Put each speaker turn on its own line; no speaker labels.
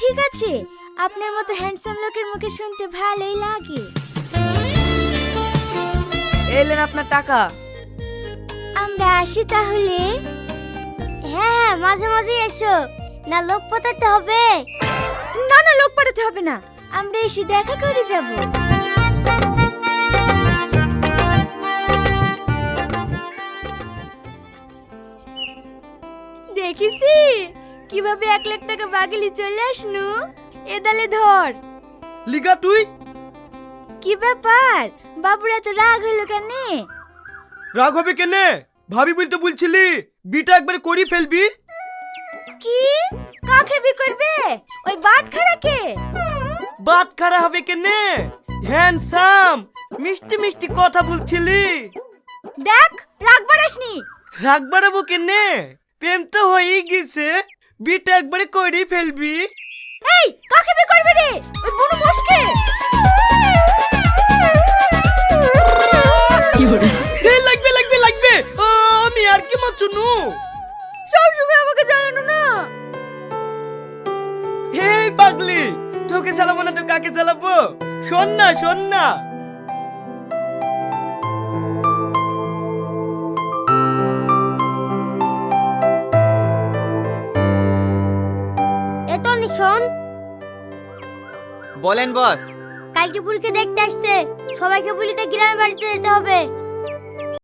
ঠিক আছে, আপনার মতো হ্যান্ডসাম লোকের মুখে শুনতে ভালোই লাগে।
এলেন আপনার টাকা।
আমরা আসি তাহলে। হ্যাঁ, মাঝে মাঝে এসো, না লোক পাঠাতে হবে? না না, লোক পাঠাতে হবে না, আমরা এসে দেখা করে যাব। দেখিসি কিভাবে 1 লাখ টাকা বাগলি চলে আসনু। এদালে ধর।
লিগা তুই
কি ব্যাপার, বাবুরা তো রাগ হলো কেন?
রাগ হবে কেনে? ভাবি বলতে বলছিলি বিটা একবার করি ফেলবি।
কি কাকে বি করবে? ওই বাট খারাকে?
বাত খারা হবে কেনে? হ্যান্ডসাম মিষ্টি মিষ্টি কথা বলছিলি।
দেখ রাগ বাড়াসনি।
রাগ বাড়াবো কেনে? প্রেম তো হয়েই গেছে, বিটা একবারে করি ফেলবি।
এই কাকে বি করবে রে? ওই বুনু বসকে।
এই লাগবে লাগবে লাগবে, আমি আর কি মাচুনু।
সব সময় আমাকে জ্বালানো না।
হেই পাগলি, তোকে চালাবো না তো কাকে চালাবো? শোন না শোন না।
এতো নিশন।
বলেন বস।
কালকে পুরীকে দেখতে আসছে, সবাইকে বলিতে গ্রামের বাড়িতে যেতে হবে।